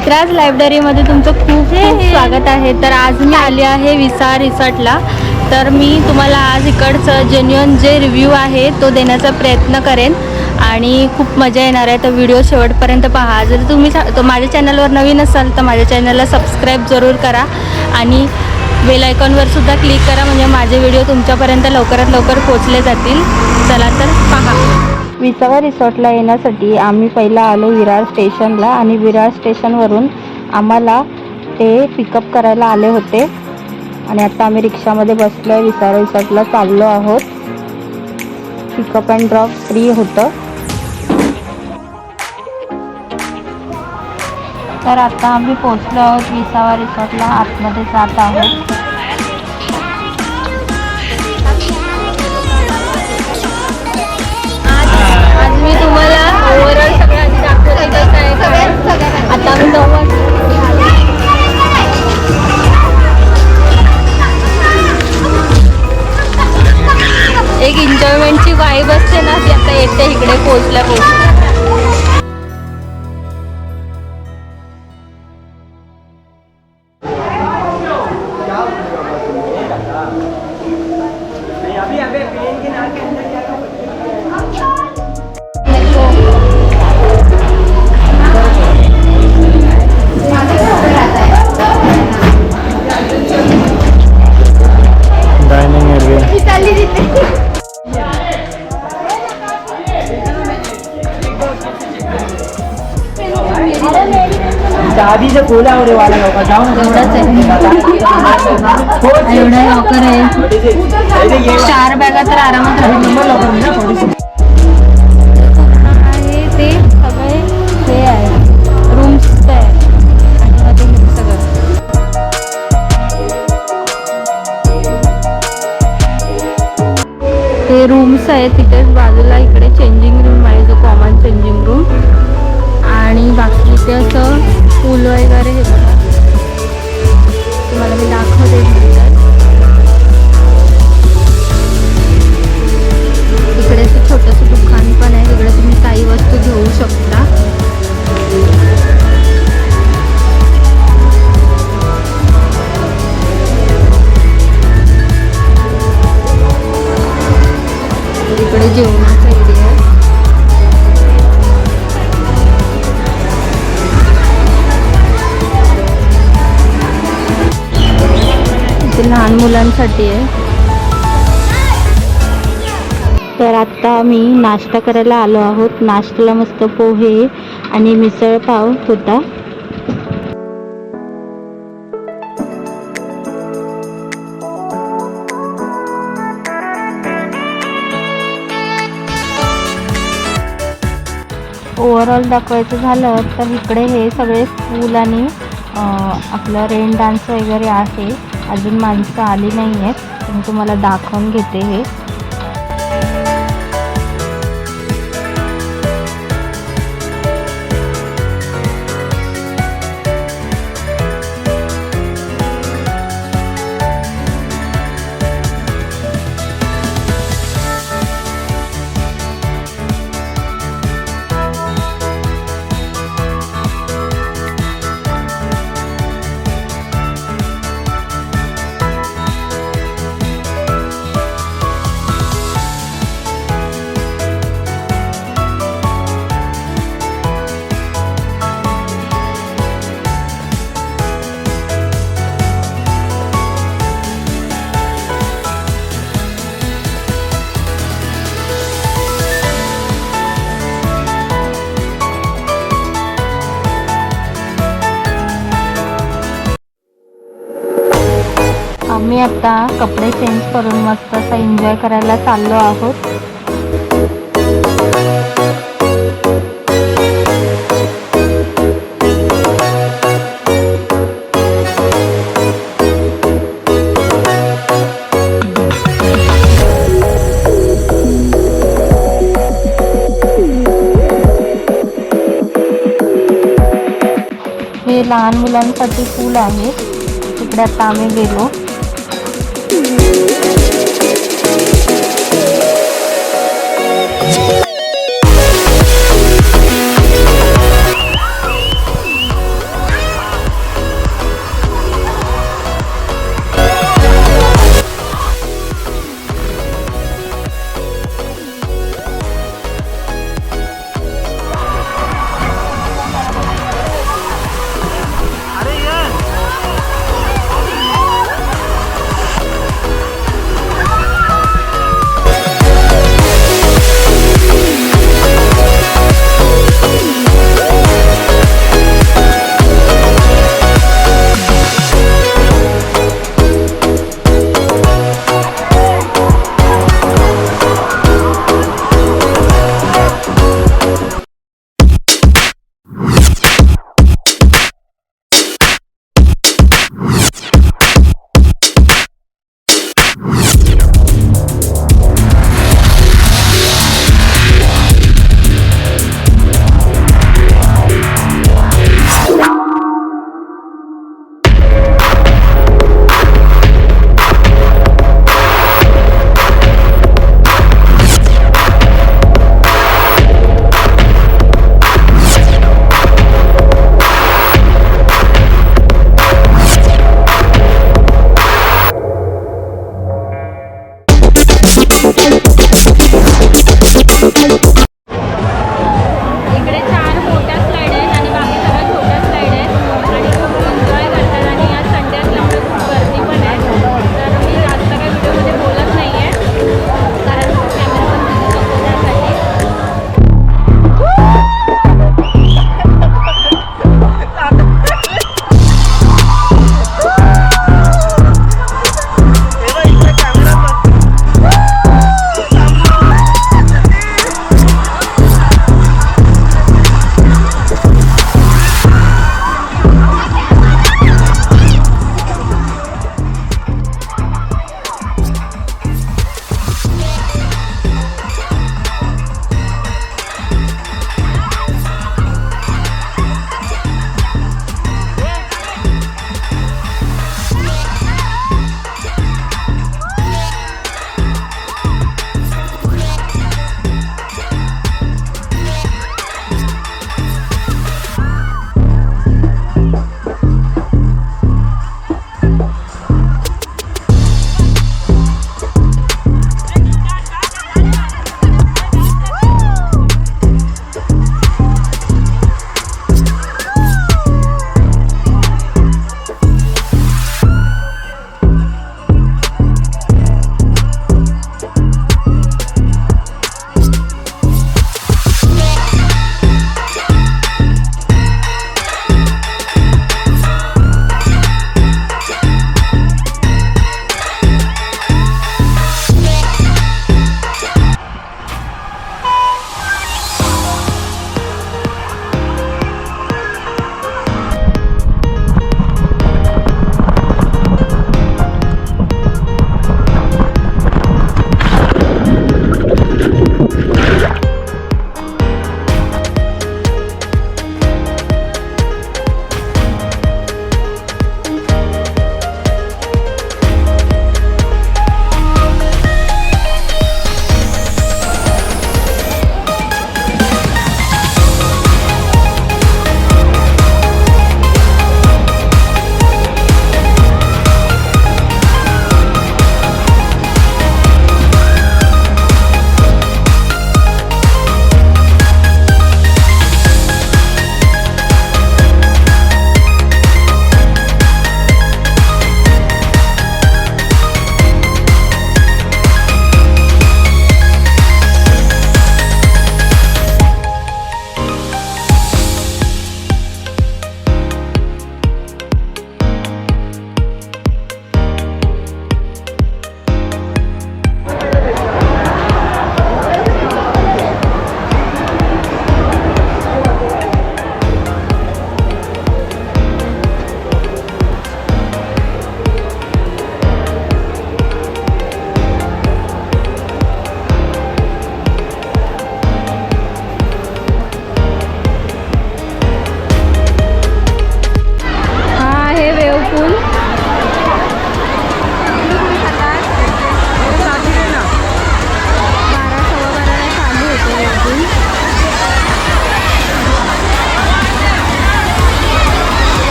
चित्राज लायब्ररीमध्ये तुमचं खूप खूप स्वागत आहे। तर आज मी आली आहे विसार रिसॉर्टला। तर मी तुम्हाला आज इकडचं जेन्युइन जे रिव्ह्यू आहे तो देण्याचा प्रयत्न करेन आणि खूप मजा येणार आहे। तर व्हिडिओ शेवटपर्यंत पहा। जर तुम्ही माझ्या चॅनलवर नवीन असाल तर माझ्या चॅनलला सबस्क्राईब जरूर करा आणि बेल आयकॉनवर सुद्धा क्लिक करा, म्हणजे माझे व्हिडिओ तुमच्यापर्यंत लवकरात लवकर पोहोचले जातील। चला तर पहा। विसावा रिसॉर्टला येण्यासाठी आम्ही पहिला आलो विरार स्टेशनला आणि विरार स्टेशनवरून आम्हाला ते पिकअप करायला आले होते आणि आता आम्ही रिक्षामध्ये बसलो, विसावा रिसॉर्टला चाललो आहोत। पिकअप अँड ड्रॉप फ्री होतं। तर आता आम्ही पोहोचलो आहोत विसावा रिसॉर्टला, आतमध्ये जात आहोत। आज मी तुम्हाला ओव्हरऑल सगळं आधी दाखवते कसं आहे काय। आता आम्ही 9 एक एन्जॉयमेंटची वाईब असते ना, ती आता येते इकडे पोहोचल्या। आधी से बोला हो रे वाला लवकर जाओ ना। एवढा लवकर आहे 4 बॅगा तर आरामात राहतील। आहे ते सगळे हे आहे रूम्स आहे आणि मध्ये हे सगळं हे रूम्स आहे। तिथेच बाजूला इकडे चेंजिंग रूम आहे, जो कॉमन चेंजिंग रूम, आणि बाकी ते असं पूल वगैरे हे बघा, तुम्हाला मी दाखवते नंतर। इकडे असं छोटंसं दुकान पण आहे, तिकडे तुम्ही काही वस्तू घेऊ शकता। इकडे जेवणाचा एरिया आहे। लहान मुलांसाठी आहे। तर आता आम्ही नाश्ता करायला आलो आहोत। नाश्त्याला मस्त पोहे आणि मिसळ पाव होता। ओव्हरऑल दाखवायचं झालं तर इकडे हे सगळे पूल आणि आपलं रेन डान्स वगैरे आहे। अजून माणसं आली नाही आहेत, तर मी तुम्हाला दाखवून घेते हे। आम्ही आता कपडे चेंज करून मस्त असं एन्जॉय करायला चाललो आहोत। हे लहान मुलांसाठी पूल आहे, तिकडे आता आम्ही गेलो।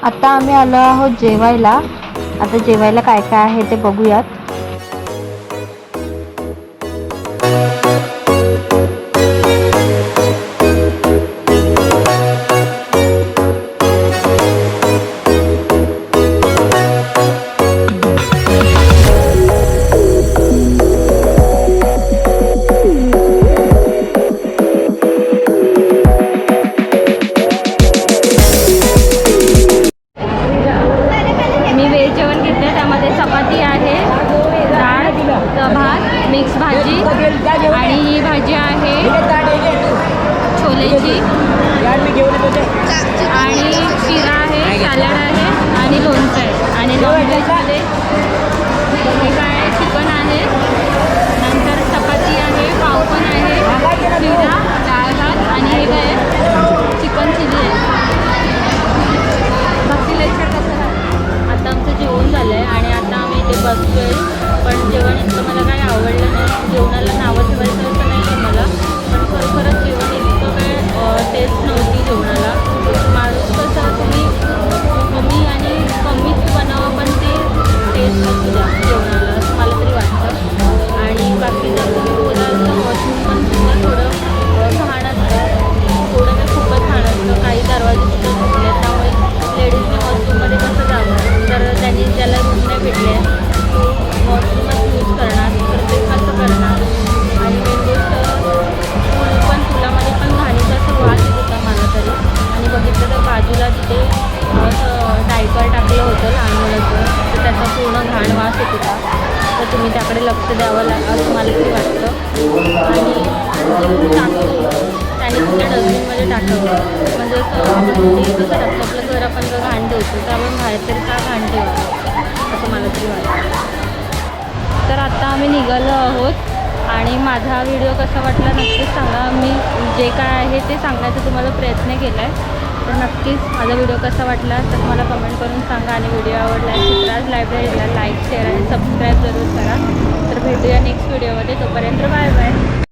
आता आम्ही आलो आहोत जेवायला. आता जेवायला काय काय आहे ते बघूयात. मी व्हेज जेवण घेतले. त्यामध्ये चपाती आहे, डाळ, भात, मिक्स भाजी आणि ही भाजी आहे छोलेची आणि शिरा आहे, सॅलड आहे आणि लोणचं आहे. आणि नॉनव्हेजमध्ये हे काय आहे, चिकन आहे, नंतर चपाती आहे, पाव पण आहे, शिरा, डाळ भात आणि हे काय आहे, चिकन चिली आहे. बाकी लेक्चर कसं आहे. आता आमचं जेवण झालं आहे आणि आता आम्ही इथे बसतोय. पण जेवण इतकं मला काही आवडलं नाही. जेवणाला नावं ठेवायचं असं नाही आहे मला, पण खरोखरच जेवण इतकं काय टेस्ट नव्हती जेवणाला. माणूस कसं तुम्ही कमी आणि कमीच बनावं, पण ते टेस्ट असू द्या जेवणाला असं मला तरी वाटतं. आणि बाकी जर तुम्ही बोलाल तर वॉशरूम पण सुद्धा थोडं घाण असतं, थोडं ते खूपच घाण असतं. काही दरवाजे सुद्धा सुटले, त्यामुळे लेडीजने वॉशरूममध्ये कसं जावं. तर त्यांनी ज्याला रूम नाही भेटले तो वॉशरूमच यूज करणार, तर ते कसं करणार. आणि मेन गोष्ट पूल पण पुलामध्ये पण घाणीचा असं वास येत होता मला तरी. आणि बघितलं तर बाजूला तिथे असं डायपर टाकलं होतं लहान मुलाचं, तर त्याचा पूर्ण घाण वास येत होता. तर तुम्ही त्याकडे लक्ष द्यावं असं मला तरी वाटतं. आणि जे टाकतो त्याने तुमच्या डस्टबिनमध्ये टाकावं. म्हणजे असं आपण कुठेही कसं टाकतो, आपलं घर आपण जर घाण ठेवतो तर आपण बाहेर तरी का घाण ठेवावं असं मला तरी वाटतं. तर आता आम्ही निघालो आहोत आणि माझा व्हिडिओ कसा वाटला नक्कीच सांगा. मी जे काय आहे ते सांगण्याचा तुम्हाला प्रयत्न केला आहे. तर नक्कीच माझा व्हिडिओ कसा वाटला तर मला कमेंट करून सांगा. आणि व्हिडिओ आवडला चित्राज लायब्ररीला लाईक, शेअर आणि सबस्क्राईब जरूर करा. तर भेटूया नेक्स्ट व्हिडिओमध्ये. तोपर्यंत बाय बाय.